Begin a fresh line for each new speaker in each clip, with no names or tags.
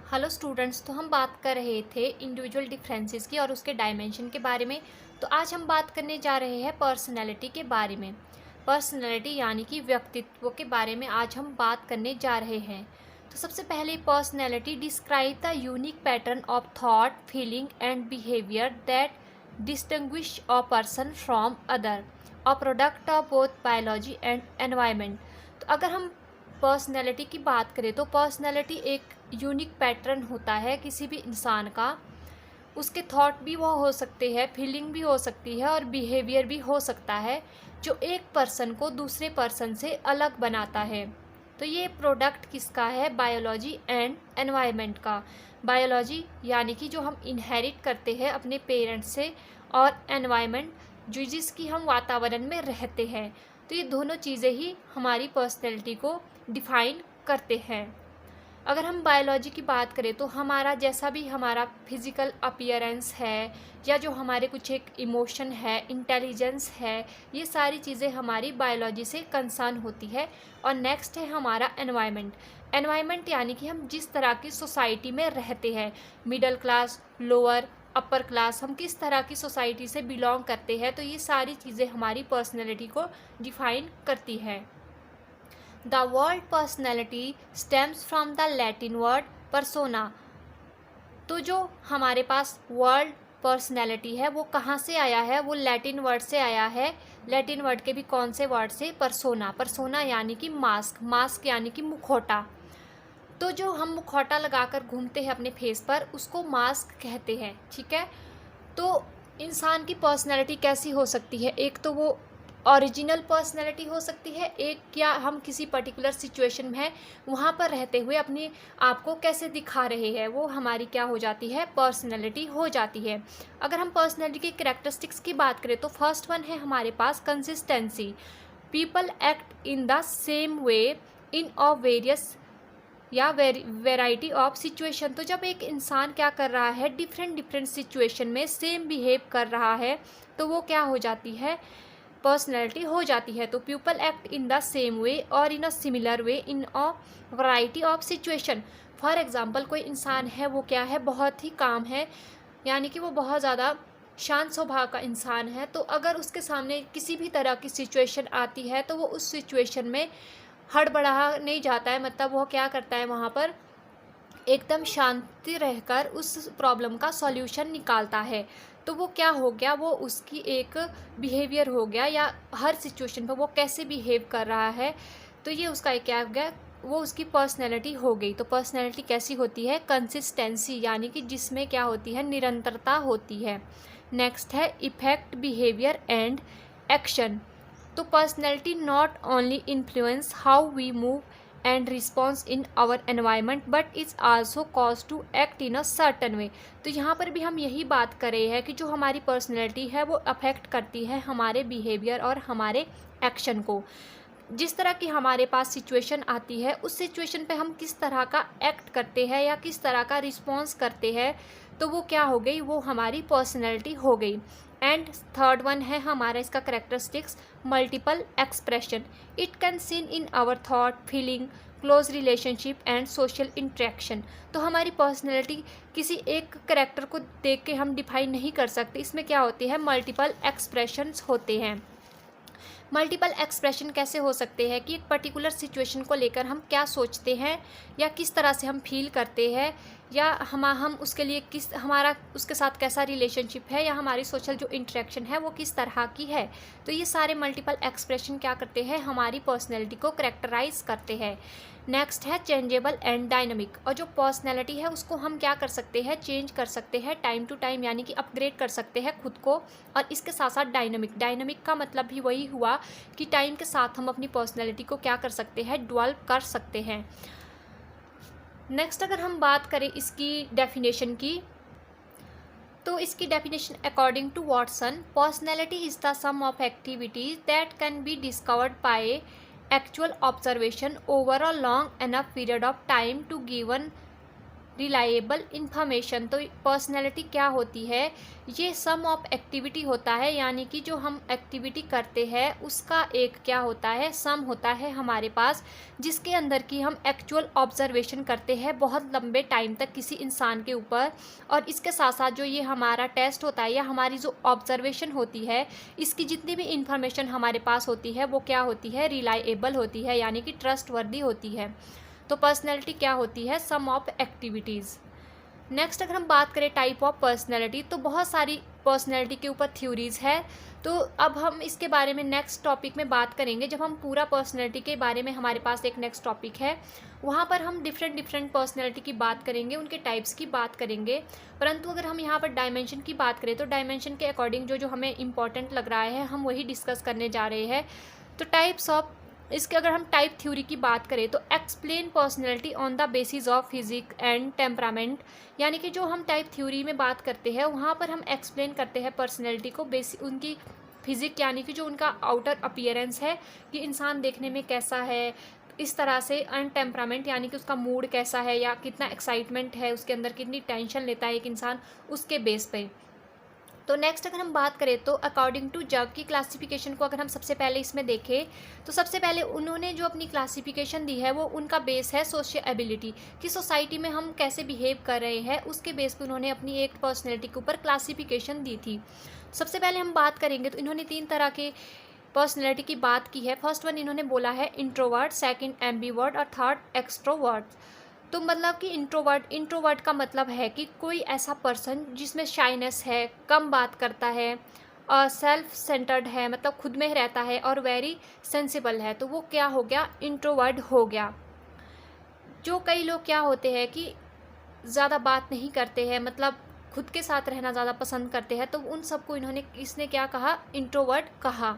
Hello students. तो हम बात कर रहे थे इंडिविजुअल डिफरेंसेस की और उसके डायमेंशन के बारे में। तो आज हम बात करने जा रहे हैं पर्सनैलिटी के बारे में। पर्सनैलिटी यानी कि व्यक्तित्व के बारे में आज हम बात करने जा रहे हैं। तो सबसे पहले personality describe the unique pattern of thought, feeling and behaviour that distinguish a person from other, a product of both biology and environment. तो अगर हम पर्सनैलिटी की बात करें तो पर्सनैलिटी एक यूनिक पैटर्न होता है किसी भी इंसान का। उसके थॉट भी वो हो सकते हैं, फीलिंग भी हो सकती है और बिहेवियर भी हो सकता है, जो एक पर्सन को दूसरे पर्सन से अलग बनाता है। तो ये प्रोडक्ट किसका है? बायोलॉजी एंड एनवायरनमेंट का। बायोलॉजी यानी कि जो हम इनहेरिट करते हैं अपने पेरेंट्स से, और एनवायरनमेंट जो जिसकी हम वातावरण में रहते हैं। तो ये दोनों चीज़ें ही हमारी पर्सनैलिटी को डिफाइन करते हैं। अगर हम बायोलॉजी की बात करें तो हमारा जैसा भी हमारा फिज़िकल अपीयरेंस है, या जो हमारे कुछ एक इमोशन है, इंटेलिजेंस है, ये सारी चीज़ें हमारी बायोलॉजी से कंसर्न होती है। और नेक्स्ट है हमारा एनवायरनमेंट। एनवायरनमेंट यानी कि हम जिस तरह की सोसाइटी में रहते हैं, middle class, lower, upper class, हम किस तरह की सोसाइटी से बिलोंग करते हैं। तो ये सारी चीज़ें हमारी पर्सनैलिटी को डिफाइन करती है। The word personality stems from the Latin word persona। तो जो हमारे पास वर्ड पर्सनैलिटी है वो कहाँ से आया है? वो लैटिन वर्ड से आया है। लैटिन वर्ड के भी कौन से वर्ड से? परसोना। परसोना यानी कि मास्क, मास्क यानी कि मुखौटा। तो जो हम मुखौटा लगाकर घूमते हैं अपने फेस पर, उसको मास्क कहते हैं। ठीक है। तो इंसान की पर्सनैलिटी कैसी हो सकती है? एक तो वो ओरिजिनल पर्सनैलिटी हो सकती है, एक क्या हम किसी पर्टिकुलर सिचुएशन में है वहाँ पर रहते हुए अपने आप को कैसे दिखा रहे हैं, वो हमारी क्या हो जाती है? पर्सनैलिटी हो जाती है। अगर हम पर्सनैलिटी की कैरेक्टरिस्टिक्स की बात करें तो फर्स्ट वन है हमारे पास consistency. People act in the same way in a various या वेराइटी ऑफ सिचुएशन। तो जब एक इंसान क्या कर रहा है, डिफरेंट सिचुएशन में सेम बिहेव कर रहा है, तो वो क्या हो जाती है? पर्सनैलिटी हो जाती है। तो people act in the same way और in a similar way in a variety of situation. For example कोई इंसान है, वो क्या है? बहुत ही काम है, यानी कि वो बहुत ज़्यादा शांत स्वभाव का इंसान है। तो अगर उसके सामने किसी भी तरह की सिचुएशन आती है तो वो उस सिचुएशन में हड़बड़ा नहीं जाता है। मतलब वो क्या करता है, वहाँ पर एकदम शांति रहकर उस प्रॉब्लम का सॉल्यूशन निकालता है। तो वो क्या हो गया? वो उसकी एक बिहेवियर हो गया, या हर सिचुएशन पर वो कैसे बिहेव कर रहा है। तो ये उसका एक क्या हो गया? वो उसकी पर्सनैलिटी हो गई। तो पर्सनैलिटी कैसी होती है? कंसिस्टेंसी, यानी कि जिसमें क्या होती है? निरंतरता होती है। नेक्स्ट है इफेक्ट, बिहेवियर एंड एक्शन। तो personality not only influence how we move and response in our environment but it's also caused to act in a certain way। तो यहाँ पर भी हम यही बात कर रहे हैं कि जो हमारी पर्सनैलिटी है वो अफेक्ट करती है हमारे बिहेवियर और हमारे एक्शन को। जिस तरह की हमारे पास सिचुएशन आती है, उस सिचुएशन पे हम किस तरह का एक्ट करते हैं या किस तरह का रिस्पॉन्स करते हैं, तो वो क्या हो गई? वो हमारी पर्सनैलिटी हो गई। एंड थर्ड वन है हमारा इसका characteristics, multiple expression. It can seen in our thought, feeling, close relationship and social interaction. तो हमारी पर्सनैलिटी किसी एक करेक्टर को देख के हम डिफाइन नहीं कर सकते। इसमें क्या होती है? मल्टीपल एक्सप्रेशंस होते हैं। मल्टीपल एक्सप्रेशन कैसे हो सकते हैं? कि एक पर्टिकुलर सिचुएशन को लेकर हम क्या सोचते हैं, या किस तरह से हम फील करते हैं, या हम उसके लिए किस हमारा उसके साथ कैसा रिलेशनशिप है, या हमारी सोशल जो इंटरेक्शन है वो किस तरह की है। तो ये सारे मल्टीपल एक्सप्रेशन क्या करते हैं? हमारी पर्सनैलिटी को करेक्टराइज करते हैं। नेक्स्ट है चेंजेबल एंड डायनामिक। और जो पर्सनैलिटी है उसको हम क्या कर सकते हैं? चेंज कर सकते हैं टाइम टू टाइम, यानी कि अपग्रेड कर सकते हैं खुद को। और इसके साथ साथ डायनामिक, डायनामिक का मतलब भी वही हुआ कि टाइम के साथ हम अपनी पर्सनैलिटी को क्या कर सकते हैं? डेवलप कर सकते हैं। नेक्स्ट अगर हम बात करें इसकी डेफिनेशन की, तो इसकी definition according to Watson, personality is the sum of activities that can be discovered by actual observation over a long enough period of time to given reliable information. तो पर्सनैलिटी क्या होती है, ये सम ऑफ एक्टिविटी होता है, यानी कि जो हम एक्टिविटी करते हैं उसका एक क्या होता है, सम होता है हमारे पास, जिसके अंदर की हम एक्चुअल ऑब्जर्वेशन करते हैं बहुत लंबे टाइम तक किसी इंसान के ऊपर। और इसके साथ साथ जो ये हमारा टेस्ट होता है या हमारी जो ऑब्जर्वेशन होती है, इसकी जितनी भी इंफॉर्मेशन हमारे पास होती है वो क्या होती है, रिलायबल होती है, यानी कि ट्रस्टवर्दी होती है। तो पर्सनैलिटी क्या होती है, सम ऑफ एक्टिविटीज़। नेक्स्ट अगर हम बात करें टाइप ऑफ पर्सनैलिटी, तो बहुत सारी पर्सनैलिटी के ऊपर थ्योरीज है। तो अब हम इसके बारे में नेक्स्ट टॉपिक में बात करेंगे। जब हम पूरा पर्सनैलिटी के बारे में, हमारे पास एक नेक्स्ट टॉपिक है, वहाँ पर हम डिफरेंट पर्सनैलिटी की बात करेंगे, उनके टाइप्स की बात करेंगे। परंतु अगर हम यहाँ पर डायमेंशन की बात करें तो डायमेंशन के अकॉर्डिंग जो जो हमें इंपॉर्टेंट लग रहा है हम वही डिस्कस करने जा रहे हैं। तो टाइप्स ऑफ, इसके अगर हम टाइप थ्योरी की बात करें तो explain personality on the basis of physique and temperament, यानी कि जो हम टाइप थ्योरी में बात करते हैं वहाँ पर हम एक्सप्लेन करते हैं पर्सनैलिटी को उनकी फिजिक, यानी कि जो उनका आउटर अपीयरेंस है कि इंसान देखने में कैसा है, इस तरह से। एंड टेम्परामेंट यानी कि उसका मूड कैसा है या कितना एक्साइटमेंट है उसके अंदर, कितनी टेंशन लेता है एक इंसान, उसके बेस पे। तो नेक्स्ट अगर हम बात करें तो अकॉर्डिंग टू जग की क्लासिफिकेशन को अगर हम सबसे पहले इसमें देखें तो सबसे पहले उन्होंने जो अपनी क्लासिफिकेशन दी है वो उनका बेस है सोशियबिलिटी, कि सोसाइटी में हम कैसे बिहेव कर रहे हैं उसके बेस पे उन्होंने अपनी एक पर्सनैलिटी के ऊपर क्लासिफिकेशन दी थी। सबसे पहले हम बात करेंगे तो इन्होंने 3 तरह के पर्सनैलिटी की बात की है। फर्स्ट वन इन्होंने बोला है इंट्रोवर्ट, सेकंड एम्बीवर्ट और थर्ड एक्सट्रोवर्ट। तो मतलब कि इंट्रोवर्ट का मतलब है कि कोई ऐसा पर्सन जिसमें शाइनेस है, कम बात करता है और सेल्फ सेंटर्ड है, मतलब खुद में रहता है और वेरी सेंसिबल है, तो वो क्या हो गया, इंट्रोवर्ट हो गया। जो कई लोग क्या होते हैं कि ज़्यादा बात नहीं करते हैं, मतलब खुद के साथ रहना ज़्यादा पसंद करते हैं, तो उन सबको इसने क्या कहा, इंट्रोवर्ट कहा।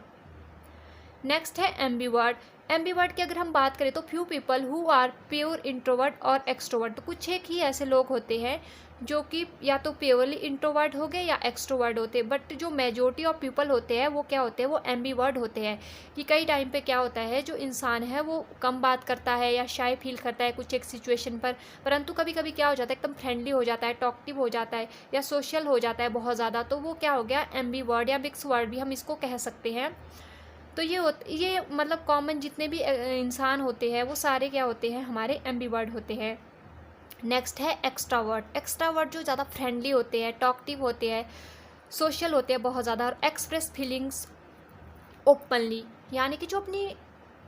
नेक्स्ट है एम्बीवर्ट। एम्बीवर्ट की अगर हम बात करें तो few people who are pure introvert और एक्सट्रोवर्ट। तो कुछ एक ही ऐसे लोग होते हैं जो कि या तो प्योरली इंट्रोवर्ट हो गए या एक्सट्रोवर्ट होते हैं, बट जो मेजोरिटी ऑफ पीपल होते हैं वो क्या होते हैं, वो एम्बीवर्ट होते हैं। कि कई टाइम पे क्या होता है, जो इंसान है वो कम बात करता है या शाय फील करता है कुछ एक सिचुएशन पर, परंतु कभी कभी क्या हो जाता है, एकदम फ्रेंडली हो जाता है, टॉकटिव हो जाता है या सोशल हो जाता है बहुत ज़्यादा, तो वो क्या हो गया, एम्बीवर्ट या मिक्स वर्ड भी हम इसको कह सकते हैं। तो ये मतलब कॉमन जितने भी इंसान होते हैं वो सारे क्या होते हैं, हमारे एम्बीवर्ट होते हैं। नेक्स्ट है एक्सट्रावर्ट। एक्सट्रावर्ट जो ज़्यादा फ्रेंडली होते हैं, टॉकटिव होते हैं, सोशल होते हैं बहुत ज़्यादा, और एक्सप्रेस फीलिंग्स ओपनली, यानी कि जो अपनी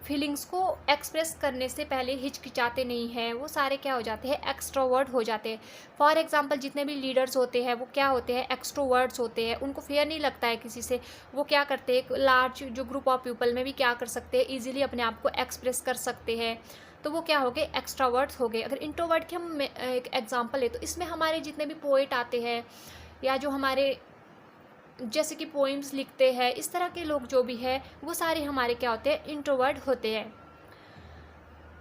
फीलिंग्स को एक्सप्रेस करने से पहले हिचकिचाते नहीं हैं, वो सारे क्या हो जाते हैं, एक्सट्रोवर्ट हो जाते हैं। फॉर एग्जांपल जितने भी लीडर्स होते हैं वो क्या होते हैं, एक्सट्रोवर्ट्स होते हैं, उनको फेयर नहीं लगता है किसी से। वो क्या करते हैं, लार्ज जो ग्रुप ऑफ पीपल में भी क्या कर सकते हैं, ईजिली अपने आप को एक्सप्रेस कर सकते हैं, तो वो क्या हो गए, एक्स्ट्रावर्ट्स हो गए। अगर इंट्रोवर्ट की हम एक एग्जाम्पल है तो इसमें हमारे जितने भी पोएट आते हैं या जो हमारे जैसे कि पोइम्स लिखते हैं, इस तरह के लोग जो भी है वो सारे हमारे क्या होते हैं, इंट्रोवर्ट होते हैं।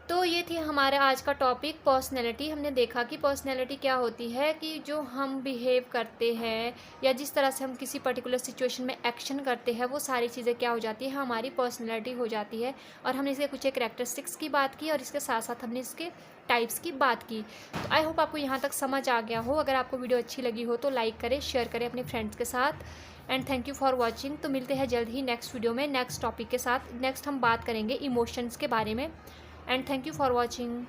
तो ये थी हमारा आज का टॉपिक पर्सनैलिटी। हमने देखा कि पर्सनैलिटी क्या होती है, कि जो हम बिहेव करते हैं या जिस तरह से हम किसी पर्टिकुलर सिचुएशन में एक्शन करते हैं वो सारी चीज़ें क्या हो जाती है, हमारी पर्सनैलिटी हो जाती है। और हमने इसके कुछ एक कैरेक्टरिस्टिक्स की बात की और इसके साथ साथ हमने इसके टाइप्स की बात की। तो आई होप आपको यहाँ तक समझ आ गया हो। अगर आपको वीडियो अच्छी लगी हो तो लाइक करें, शेयर करें अपने फ्रेंड्स के साथ। And thank you for watching. तो मिलते हैं जल्द ही नेक्स्ट वीडियो में नेक्स्ट टॉपिक के साथ। नेक्स्ट हम बात करेंगे इमोशंस के बारे में। And thank you for watching.